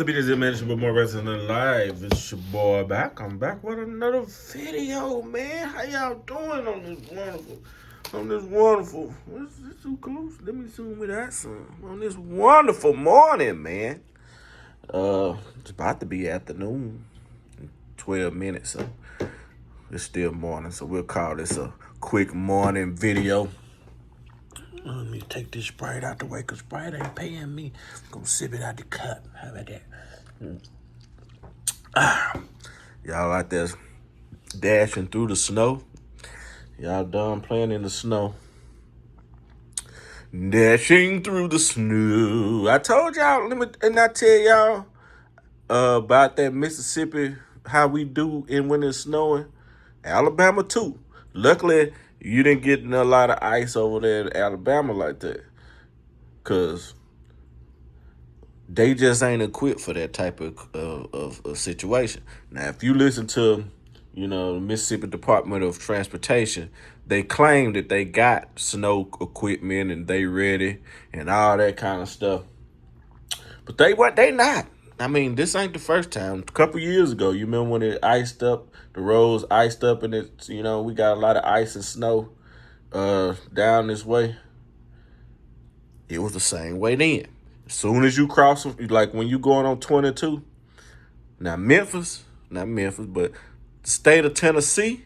The beat is mentioned, but more resident than live. It's your boy back. I'm back with another video, man. How y'all doing on this wonderful? What's this too close? Let me zoom with that son. On this wonderful morning, man. It's about to be afternoon. 12 minutes, so it's still morning. So we'll call this a quick morning video. Let me take this Sprite out the way, because Sprite ain't paying me. I'm gonna sip it out the cup. How about that? Y'all out there dashing through the snow? Y'all done playing in the snow? Dashing through the snow. I told y'all, and I tell y'all about that Mississippi, how we do in when it's snowing. Alabama too. Luckily, you didn't get a lot of ice over there in Alabama like that, because they just ain't equipped for that type of situation. Now, if you listen to, the Mississippi Department of Transportation, they claim that they got snow equipment and they ready and all that kind of stuff. But they not. I mean, this ain't the first time. A couple years ago, you remember when it iced up, the roads iced up, and we got a lot of ice and snow down this way. It was the same way then. As soon as you cross, like when you going on 22, not Memphis, but the state of Tennessee,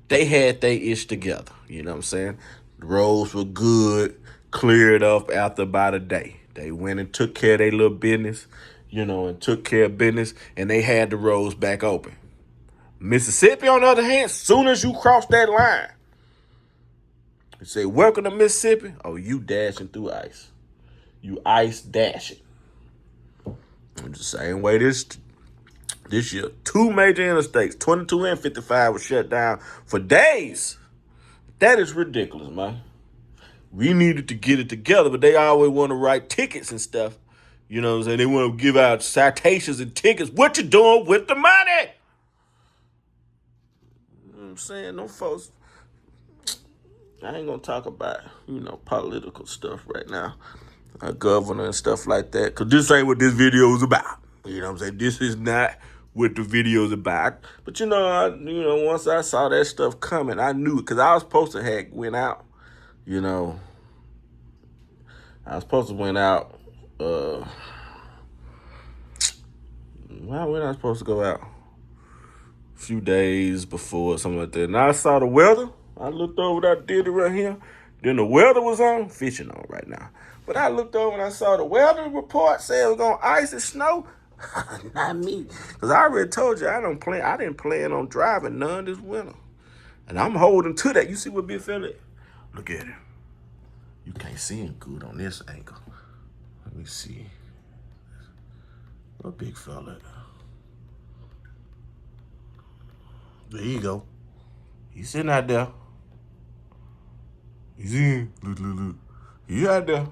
they had their ish together. You know what I'm saying? The roads were good, cleared up after about a day. They went and took care of their little business, and took care of business, and they had the roads back open. Mississippi, on the other hand, soon as you cross that line, you say, welcome to Mississippi. Oh, you dashing through ice. You ice dashing. The same way this year. Two major interstates, 22 and 55, were shut down for days. That is ridiculous, man. We needed to get it together, but they always want to write tickets and stuff. You know what I'm saying? They want to give out citations and tickets. What you doing with the money? You know what I'm saying? No folks. I ain't going to talk about, political stuff right now. Governor and stuff like that. Because this ain't what this video is about. You know what I'm saying? This is not what the video is about. But, once I saw that stuff coming, I knew it. Because I was supposed to have went out, I was supposed to went out, when I was supposed to go out? A few days before, something like that. And I saw the weather. I looked over that did it right here. Then the weather was on, fishing on right now. But I looked over and I saw the weather report said it was gonna ice and snow. Not me. Because I already told you I didn't plan on driving none this winter. And I'm holding to that. You see what Big Fella? Look at him. You can't see him good on this angle. Let me see. What Big Fella? There you go. He's sitting out there. He's in. Look. He out there.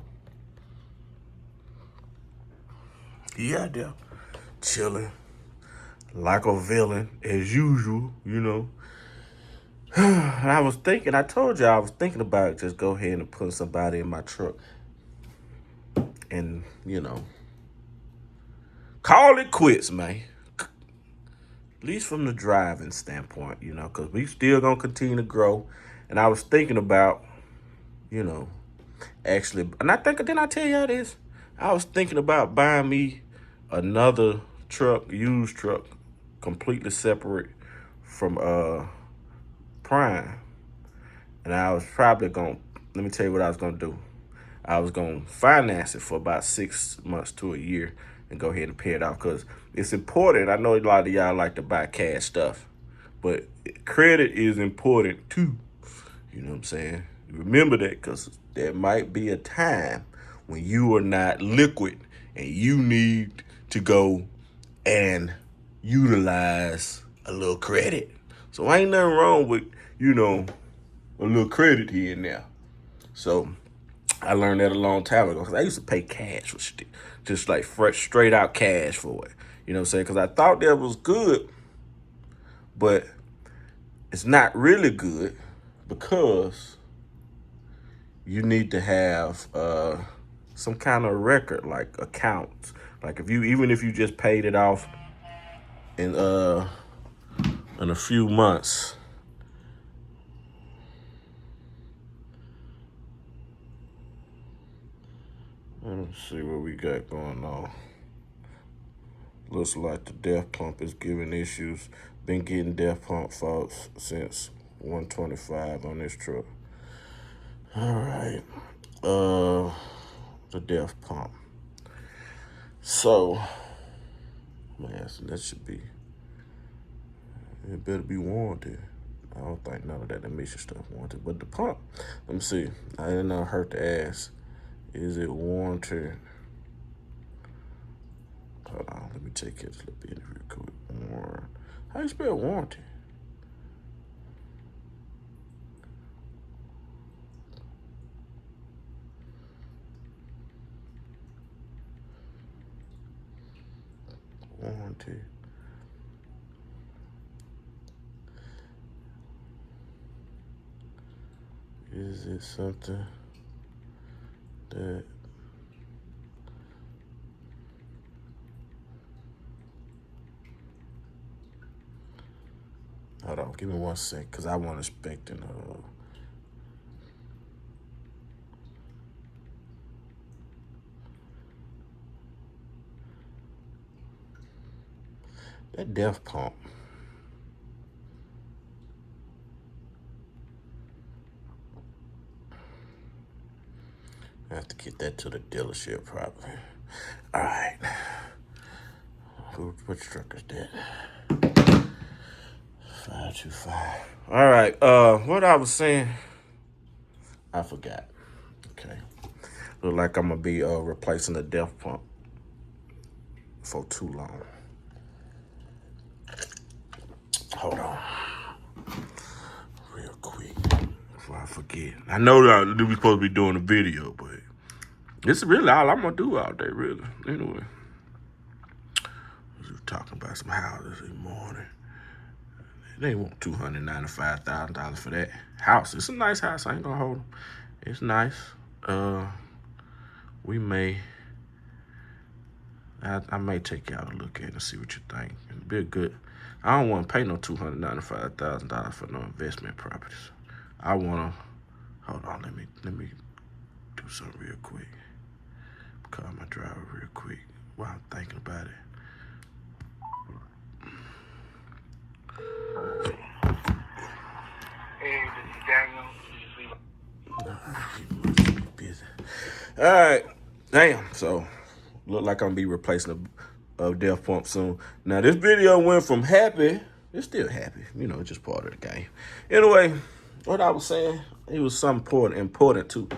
He out there. Chilling. Like a villain, as usual, And I told you I was thinking about just go ahead and put somebody in my truck. And, call it quits, man. At least from the driving standpoint, because we still going to continue to grow. And I was thinking about, actually, and didn't I tell y'all this? I was thinking about buying me another truck, used truck, completely separate from Prime. And I was probably let me tell you what I was going to do. I was going to finance it for about 6 months to a year and go ahead and pay it off, because it's important. I know a lot of y'all like to buy cash stuff, but credit is important too. You know what I'm saying? Remember that, because there might be a time when you are not liquid and you need to go and utilize a little credit. So ain't nothing wrong with, a little credit here and there. So I learned that a long time ago, because I used to pay cash for shit, just like fresh, straight out cash for it. You know what I'm saying? Because I thought that was good, but it's not really good, because you need to have some kind of record, like accounts Like even if you just paid it off in a few months. Let's see what we got going on. Looks like the DEF pump is giving issues. Been getting DEF pump faults since 125 on this truck. All right. The DEF pump. So, man, that should be. It better be warranted. I don't think none of that emission stuff warranted. But the pump, let me see. I didn't know hurt to ask. Is it warranted? Hold on, let me check it a little bit real quick. How you spell warranty? Warranty. Is it something that hold on, give me 1 sec, because I wasn't expecting that DEF pump. I have to get that to the dealership probably. All right. Which truck is that? 525. All right. What I was saying, I forgot. Okay. Look like I'm gonna be replacing the DEF pump for too long. Hold on. Real quick before I forget. I know that we supposed to be doing a video, but this is really all I'm gonna do all day, really. Anyway. We were talking about some houses this morning. They want $295,000 for that house. It's a nice house. I ain't gonna hold them. It's nice. We may. I may take y'all a look at it and see what you think. It'd be a good. I don't want to pay no $295,000 for no investment properties. I want to. Hold on. Let me do something real quick. Call my driver real quick while I'm thinking about it. Hey, this is Daniel. Busy. All right. Damn. So, look like I'm gonna be replacing a DEF pump soon. Now, this video went from happy. It's still happy. You know, it's just part of the game. Anyway, what I was saying, it was something important too.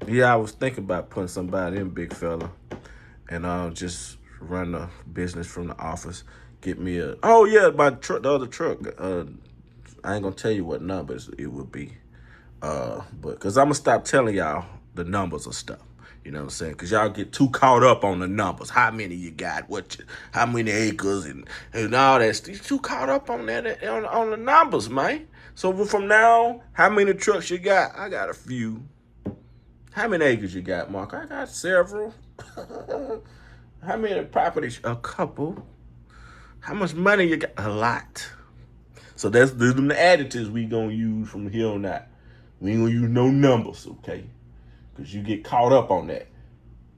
Yeah, I was thinking about putting somebody in, big fella, and just run a business from the office. Get me a. Oh yeah, my truck, the other truck. I ain't gonna tell you what numbers it would be. But because I'm gonna stop telling y'all the numbers of stuff. You know what I'm saying? Because y'all get too caught up on the numbers. How many you got? How many acres and all that. You too caught up on that on the numbers, man. So from now on, how many trucks you got? I got a few. How many acres you got, Mark? I got several. How many properties? A couple. How much money you got? A lot. So these are the additives we gonna use from here on out. We ain't gonna use no numbers, okay? Because you get caught up on that.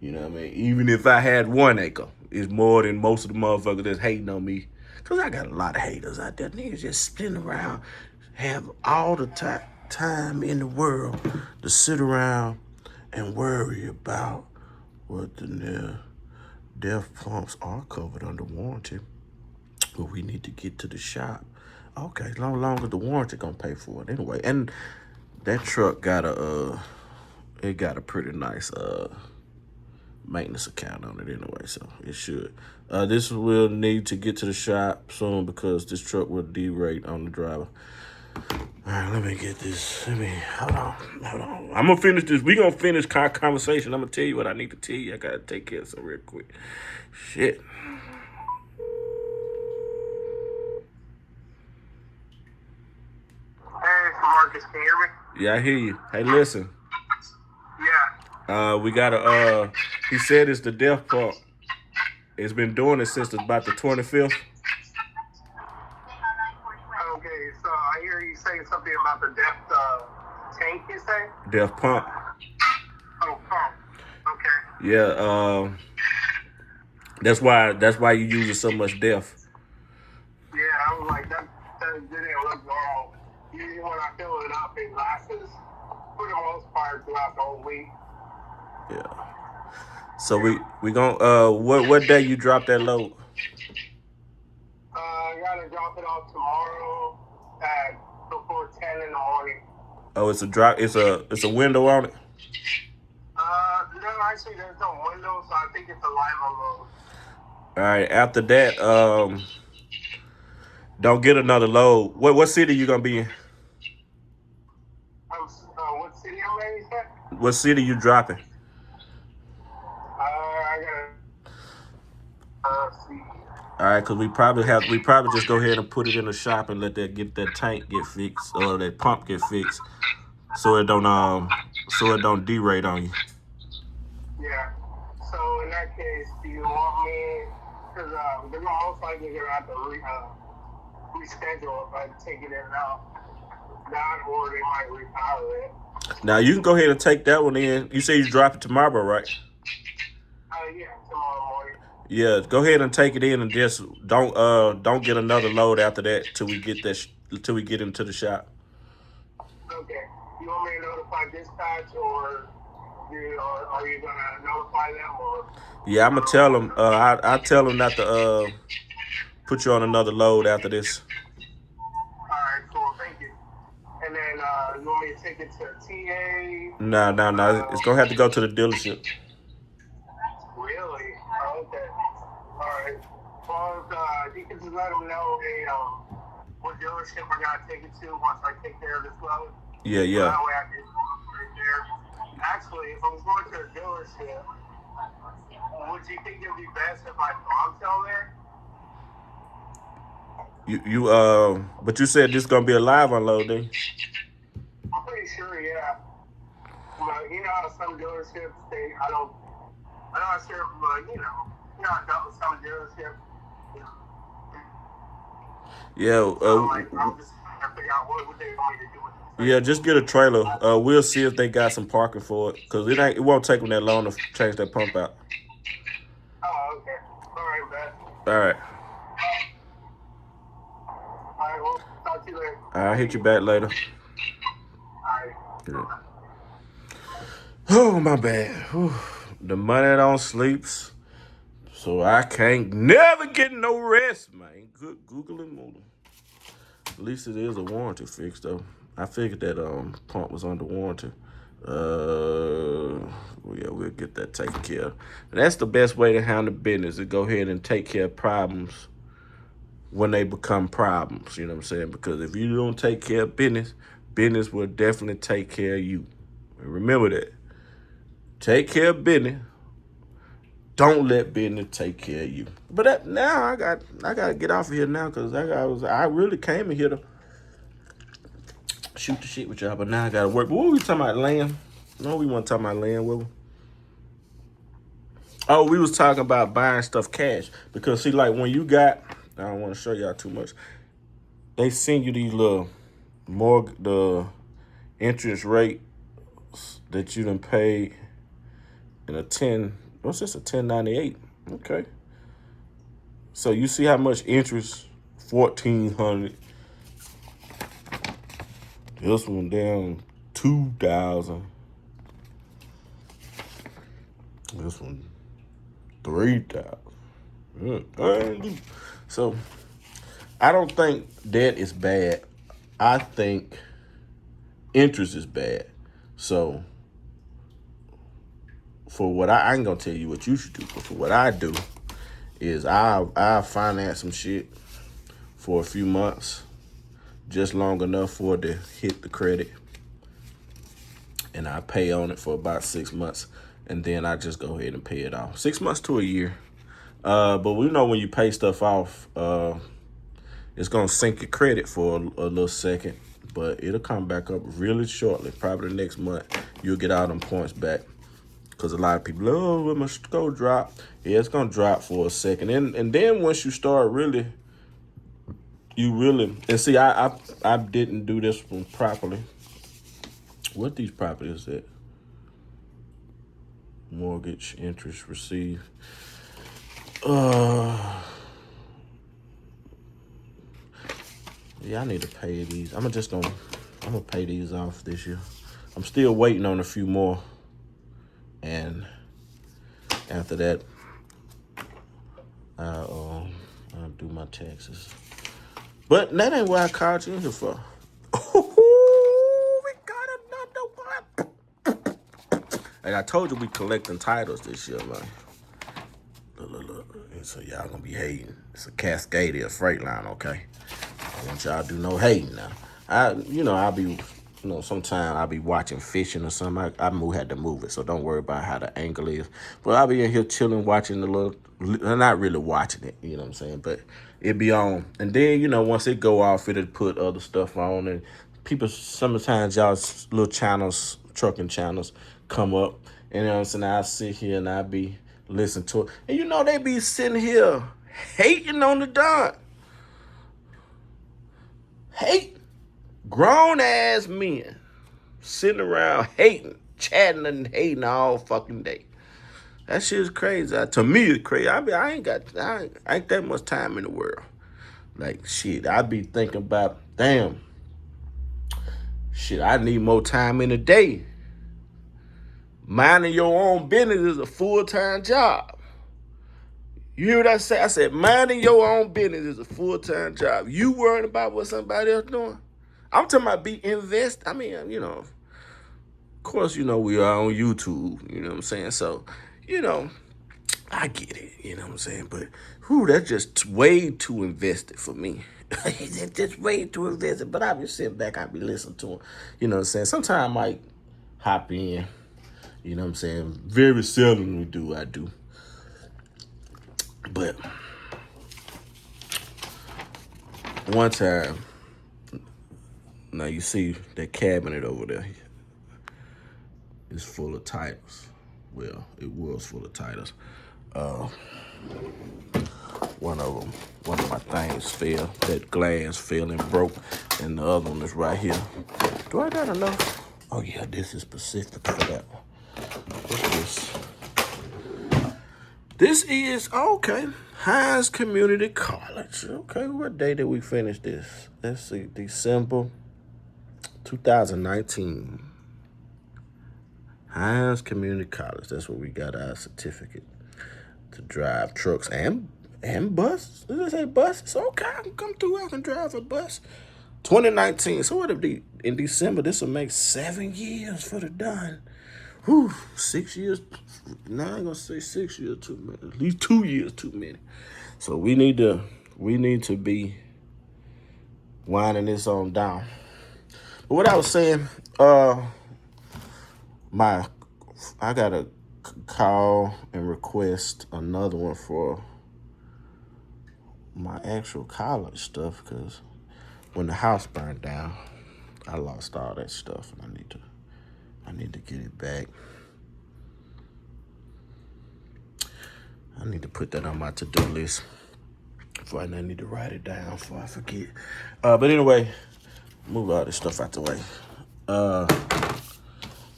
You know what I mean? Even if I had 1 acre, it's more than most of the motherfuckers that's hating on me. Because I got a lot of haters out there. Niggas just spin around, have all the time in the world to sit around and worry about what the DEF pumps are covered under warranty. But we need to get to the shop. Okay, as long as the warranty gonna pay for it anyway. And that truck got it got a pretty nice maintenance account on it anyway, so it should. This will need to get to the shop soon because this truck will derate on the driver. All right, let me get this. Hold on. I'm gonna finish this. We gonna finish conversation. I'm gonna tell you what I need to tell you. I gotta take care of something real quick. Shit. Hey, Marcus, can you hear me? Yeah, I hear you. Hey, listen. Yeah. We got a. He said it's the death pump. It's been doing it since about the 25th. Okay, so I hear you saying something about the depth tank, you say? Death pump. Oh, pump. Okay. Yeah. That's why you using so much depth. Yeah, I was like, that didn't look normal. Usually when I fill it up, it lasts for the most part throughout the whole week. Yeah. So we gonna what day you drop that load? I gotta drop it off tomorrow at before 10 in the morning. Oh, it's a drop. It's a window on it. No, actually, there's no window, so I think it's a lima load. All right. After that, don't get another load. What city you gonna be in? What city I'm in, you said? What city you dropping? I gotta see. All right, cause we probably just go ahead and put it in the shop and let that tank get fixed or that pump get fixed, so it don't derate on you. Yeah. So in that case, do you want me? Because they're most likely gonna have to reschedule if I take it in now. That or they might repower it. Now you can go ahead and take that one in. You say you drop it tomorrow, right? Yeah, tomorrow morning. Yeah, go ahead and take it in and just don't get another load after that till we get into the shop. Okay. You want me to notify dispatch or are you gonna notify them or? Yeah, I'm gonna tell them. I tell them not to put you on another load after this. All right, cool. Thank you. And then you want me to take it to TA? Nah, nah, nah. It's gonna have to go to the dealership. Really? Oh, okay. All right. Well, you can just let them know, hey, what dealership I gotta take it to once I take care of this load. Yeah, So yeah. that way I can right there. Actually, if I was going to a dealership, would you think it'd be best if I bombshell there? But you said this gonna be a live unload, then? I'm pretty sure, yeah. But you know how some dealerships, I'm not sure, but how some dealerships, you know, Yeah, so like, I'm just trying to figure out what they want me to do with the yeah. trailer. Just get a trailer. We'll see if they got some parking for it, cause it won't take them that long to change that pump out. Oh, okay. All right, man. All right, All right, well, talk to you later. I'll hit you back later. All right. Yeah. Oh my bad. Whew. The money don't sleeps, so I can't never get no rest, man. Good googling moodle. At least it is a warranty fix though. I figured that pump was under warranty. Yeah, we'll get that taken care of. And that's the best way to handle business, to go ahead and take care of problems when they become problems. You know what I'm saying? Because if you don't take care of business, business will definitely take care of you. Remember that. Take care of business. Don't let business take care of you. But now I gotta get off of here now because I really came in here to shoot the shit with y'all, but now I gotta work. But what were we talking about, land? No, we weren't talking about land, were we? Oh, we was talking about buying stuff cash. Because see, like when you got, I don't want to show y'all too much. They send you these little the interest rate that you done paid in what's this, a 1098? Okay. So you see how much interest? 1,400. This one down 2,000. This one 3,000. So I don't think debt is bad. I think interest is bad. So for what I ain't gonna tell you what you should do, but for what I do is I finance some shit for a few months, just long enough for it to hit the credit, and I pay on it for about 6 months, and then I just go ahead and pay it off. 6 months to a year. But we know when you pay stuff off, it's gonna sink your credit for a little second, but it'll come back up really shortly. Probably the next month, you'll get all them points back. Because a lot of people, oh, it must go drop. Yeah, it's gonna drop for a second, and then once you start really, and see, I didn't do this one properly. What these properties at? Mortgage interest received. Yeah, I need to pay these. I'm gonna pay these off this year. I'm still waiting on a few more, and after that, I'll do my taxes. But that ain't what I called you in here for. We got another one. Like I told you, we collecting titles this year, man. Look. And so y'all gonna be hating. It's a Cascadia freight line, okay? I don't want y'all to do no hating now. I'll be, sometimes I'll be watching fishing or something. I had to move it, so don't worry about how the angle is. But I'll be in here chilling, watching the little, not really watching it, you know what I'm saying? But it be on. And then, once it go off, it'll put other stuff on. And people, sometimes y'all's little channels, trucking channels, come up. And what I'm saying? I'll sit here and I'll be listening to it. And they be sitting here hating on the Don. Hate. Grown ass men sitting around hating, chatting and hating all fucking day. That shit is crazy. To me, it's crazy. I ain't that much time in the world. Like shit, I be thinking about, damn, shit, I need more time in the day. Minding your own business is a full-time job. You hear what I say? I said, minding your own business is a full-time job. You worrying about what somebody else doing? I'm talking about of course, we are on YouTube, you know what I'm saying? So, I get it, you know what I'm saying? But, that's just way too invested for me. It's just way too invested. But I be sitting back, I be listening to them, you know what I'm saying? Sometimes I might hop in, you know what I'm saying? Very seldomly I do. But one time, now you see that cabinet over there is full of titles. Well, it was full of titles. One of my things fell. That glass fell and broke, and the other one is right here. Do I got enough? Oh yeah, this is specific for that one. What's this? This is, okay, Hines Community College. Okay, what day did we finish this? Let's see, December 2019. Hines Community College. That's where we got our certificate to drive trucks and buses. Did I say buses? Okay, I can come through. I can drive a bus. 2019. So what if in December, this will make 7 years for the done. 6 years. Now I ain't gonna say 6 years too many. At least 2 years too many. So we need to be winding this on down. But what I was saying, I gotta call and request another one for my actual college stuff, because when the house burned down, I lost all that stuff, and I need to get it back. I need to put that on my to-do list. I need to write it down before I forget. But anyway, move all this stuff out the way.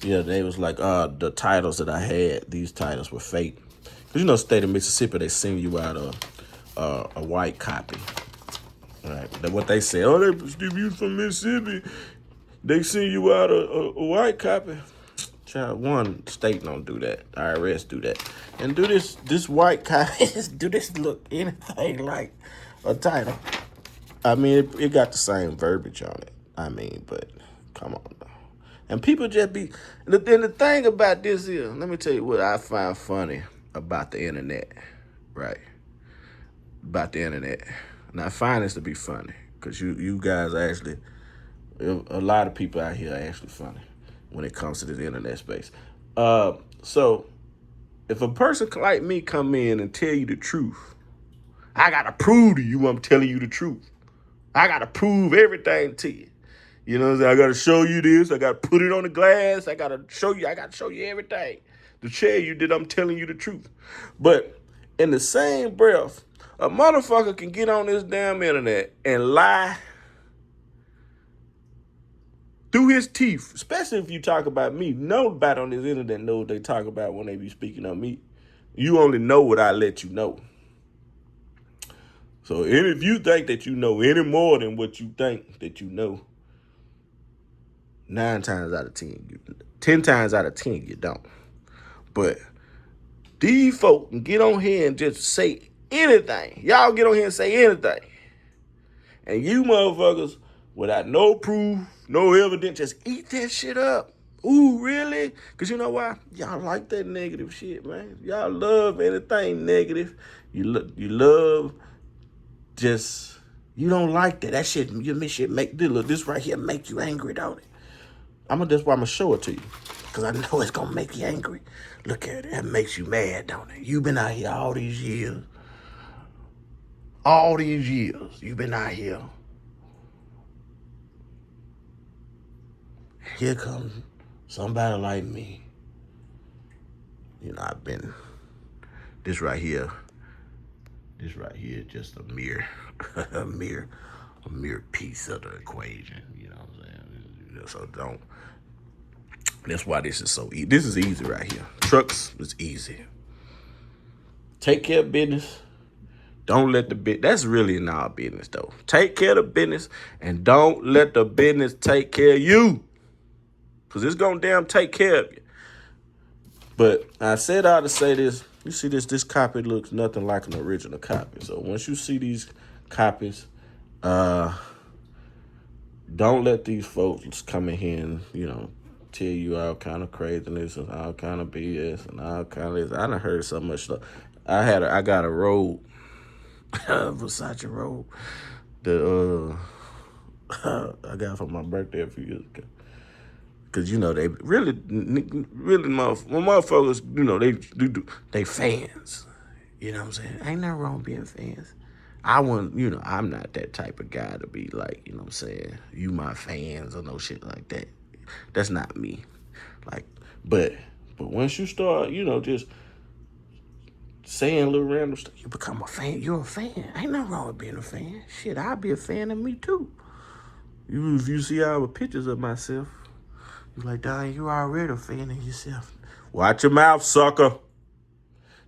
Yeah, they was like, the titles that I had, these titles were fake. Because state of Mississippi, they send you out a white copy. Right? What they say, you from Mississippi, they send you out a white copy. Child, one state don't do that. IRS do that. And do this white copy, do this look anything like a title? I mean, it got the same verbiage on it. But come on now. And people just be, and the thing about this is, let me tell you what I find funny about the internet, right? About the internet. And I find this to be funny, because you guys actually, a lot of people out here are actually funny when it comes to this internet space. So if a person like me come in and tell you the truth, I got to prove to you I'm telling you the truth. I got to prove everything to you. You know what I'm saying? I got to show you this. I got to put it on the glass. I got to show you everything to tell you that I'm telling you the truth. But in the same breath, a motherfucker can get on this damn internet and lie through his teeth, especially if you talk about me. Nobody on this internet knows what they talk about when they be speaking on me. You only know what I let you know. So if you think that you know any more than what you think that you know, 9 times out of 10, 10 times out of 10, you don't. But these folk can get on here and just say anything. Y'all get on here and say anything. And you motherfuckers, without no proof, no evidence, just eat that shit up. Ooh, really? Because you know why? Y'all like that negative shit, man. Y'all love anything negative. You love just, you don't like that. That shit, make this right here make you angry, don't it? That's why I'm going to show it to you. Because I know it's going to make you angry. Look at it. It makes you mad, don't it? You've been out here all these years. All these years. You've been out here. Here comes somebody like me. You know, this right here, just a mere piece of the equation. You know what I'm saying? So that's why this is so easy. This is easy right here. Trucks is easy. Take care of business. Don't let that's really in our business though. Take care of the business and don't let the business take care of you. Because it's going to damn take care of you. But I said I ought to say this. You see this copy looks nothing like an original copy. So once you see these copies, don't let these folks come in here and, tell you all kind of craziness and all kind of BS and all kind of this. I done heard so much stuff. I got a robe, Versace robe, that I got for my birthday a few years ago. Because, they really motherfuckers, they fans. You know what I'm saying? Ain't nothing wrong with being fans. I wouldn't, I'm not that type of guy to be like, you know what I'm saying, you my fans or no shit like that. That's not me. Like, but once you start, just saying little random stuff, you become a fan. You're a fan. Ain't nothing wrong with being a fan. Shit, I'll be a fan of me too. If you see all the pictures of myself, you're like, dang, you already a fan of yourself. Watch your mouth, sucker.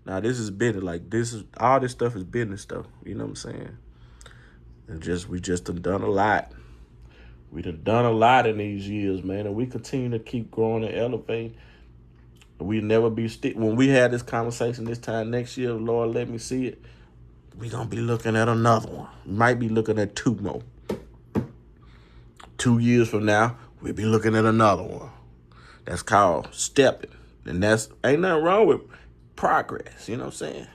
Now, this is business. All this stuff is business stuff. You know what I'm saying? And we just done a lot. We done a lot in these years, man. And we continue to keep growing and elevating. We never be when we had this conversation this time next year, Lord, let me see it. We gonna be looking at another one. Might be looking at 2 more. 2 years from now, we'll be looking at another one. That's called stepping. And ain't nothing wrong with progress. You know what I'm saying?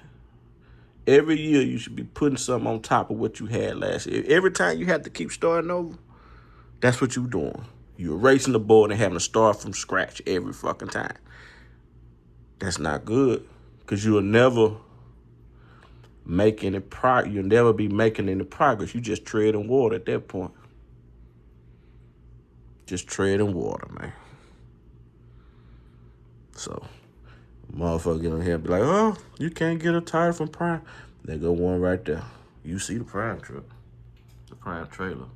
Every year you should be putting something on top of what you had last year. Every time you have to keep starting over, that's what you're doing. You're erasing the board and having to start from scratch every fucking time. That's not good. Because you'll never make any you'll never be making any progress. You just tread in water at that point. Just tread in water, man. So, motherfucker get on here and be like, oh, you can't get a tire from Prime. There go one right there. You see the Prime truck. The Prime trailer.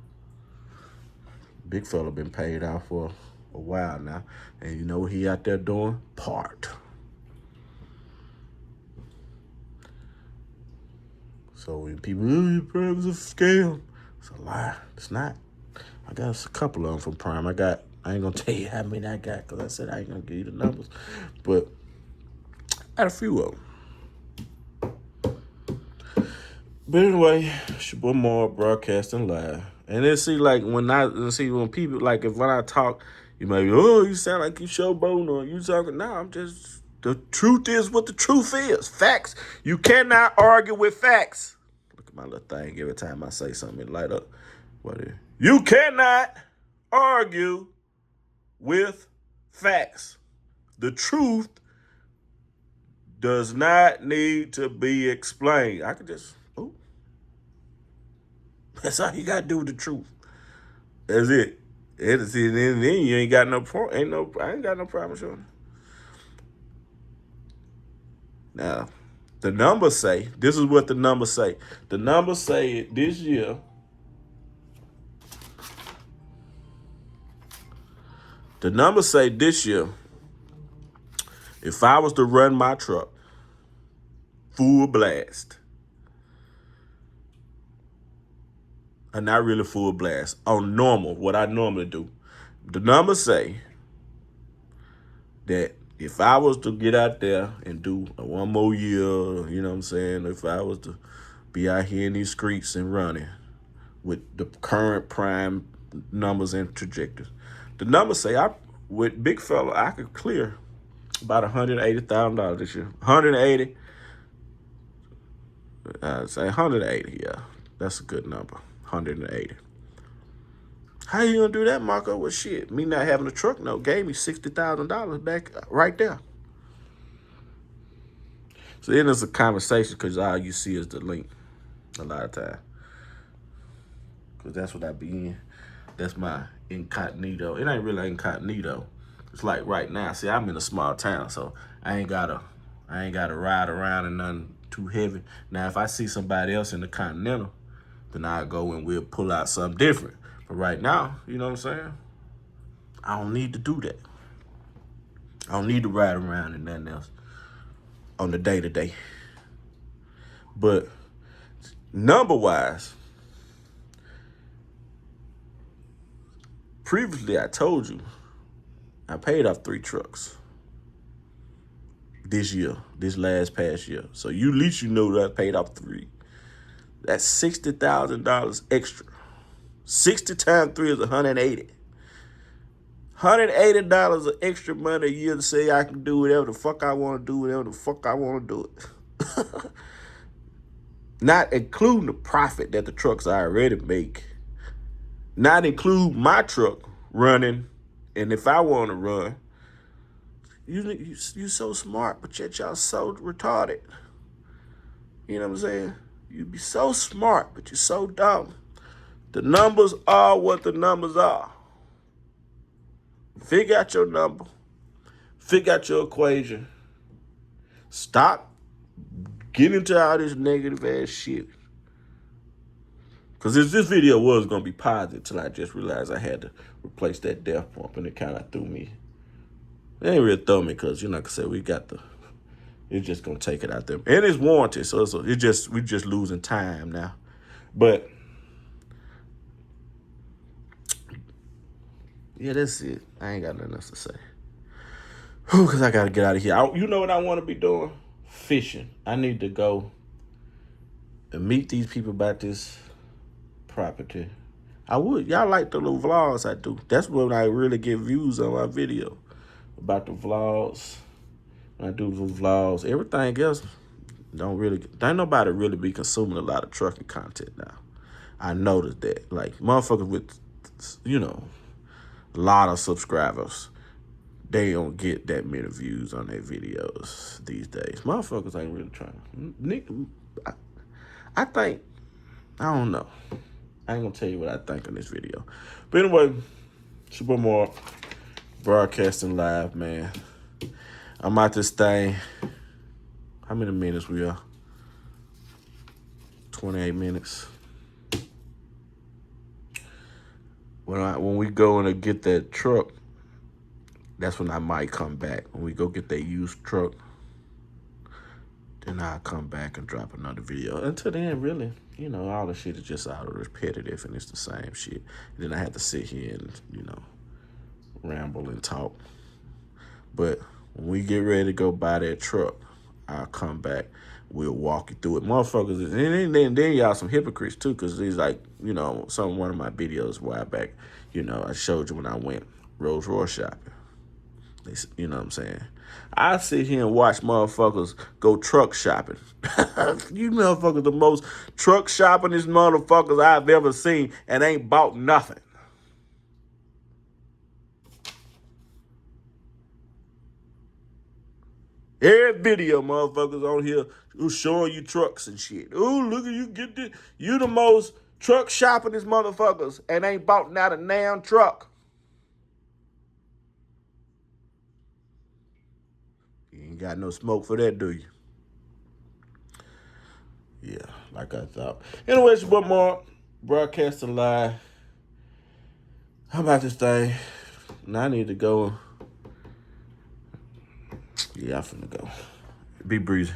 Big fella been paid out for a while now. And you know what he out there doing? Part. So when people, your Prime's a scam. It's a lie. It's not. I got a couple of them from Prime. I ain't going to tell you how many I got because I said I ain't going to give you the numbers. But I had a few of them. But anyway, it's your boy Mark broadcasting live. And then when people, like, when I talk, you might be, oh, you sound like you showboating or you talking. No, the truth is what the truth is. Facts. You cannot argue with facts. Look at my little thing every time I say something, it light up. What is it? You cannot argue with facts. The truth does not need to be explained. I could just, that's all you got to do with the truth. That's it. Then you ain't got I ain't got no problem showing. Now, the numbers say, this is what the numbers say. The numbers say this year, if I was to run my truck full blast, and not really full blast, on normal, what I normally do, the numbers say that if I was to get out there and do one more year, you know what I'm saying, if I was to be out here in these streets and running with the current prime numbers and trajectories, the numbers say with big fella, I could clear about $180,000 this year. 180. I'd say 180. Yeah, that's a good number. 180. How you gonna do that, Marco? Well, shit, me not having a truck note gave me $60,000 back right there. So then there's a conversation because all you see is the link a lot of time. Because that's what I be in. That's my incognito. It ain't really incognito. It's like right now. See, I'm in a small town, so I ain't gotta ride around in nothing too heavy. Now, if I see somebody else in the Continental, then I'll go and we'll pull out something different. But right now, you know what I'm saying? I don't need to do that. I don't need to ride around in nothing else on the day-to-day. But number-wise, previously I told you I paid off 3 trucks this year, this past year. So at least you know that I paid off 3. That's $60,000 extra. 60 times 3 is 180. $180 of extra money a year to say I can do whatever the fuck I want to do, whatever the fuck I want to do it. Not including the profit that the trucks I already make. Not include my truck running, and if I want to run, you so smart, but yet y'all so retarded. You know what I'm saying? You be so smart, but you're so dumb. The numbers are what the numbers are. Figure out your number. Figure out your equation. Stop getting into all this negative ass shit. Because this video was going to be positive till I just realized I had to replace that death pump, and it kind of threw me. It ain't really throw me because, you know, like I said, it's just going to take it out there. And it's warranted, so we're just losing time now. But, yeah, that's it. I ain't got nothing else to say. Because I got to get out of here. You know what I want to be doing? Fishing. I need to go and meet these people about this property. I would. Y'all like the little vlogs I do. That's when I really get views on my video. About the vlogs. When I do the vlogs. Everything else ain't nobody really be consuming a lot of trucking content now. I noticed that. Like, motherfuckers with, you know, a lot of subscribers, they don't get that many views on their videos these days. Motherfuckers ain't really trying. I think, I don't know. I ain't gonna tell you what I think on this video. But anyway, Super Mark, broadcasting live, man. I'm out this thing. How many minutes we are? 28 minutes. When we go and get that truck, that's when I might come back. When we go get that used truck, then I'll come back and drop another video. Until then, really, you know, all the shit is just out of repetitive and it's the same shit. And then I have to sit here and, you know, ramble and talk. But when we get ready to go buy that truck, I'll come back. We'll walk you through it. Motherfuckers, and then y'all some hypocrites too, because these, like, you know, one of my videos a while back, you know, I showed you when I went Rolls Royce shopping. You know what I'm saying? I sit here and watch motherfuckers go truck shopping. You motherfuckers the most truck shoppingest motherfuckers I've ever seen and ain't bought nothing. Every video motherfuckers on here who's showing you trucks and shit. Ooh, look at you get this. You the most truck shoppingest motherfuckers and ain't bought not a damn truck. You ain't got no smoke for that, do you? like I thought. Anyway, it's your boy Mark, broadcasting live. How about this thing? Now I need to go. Yeah, I'm finna go. Be breezy.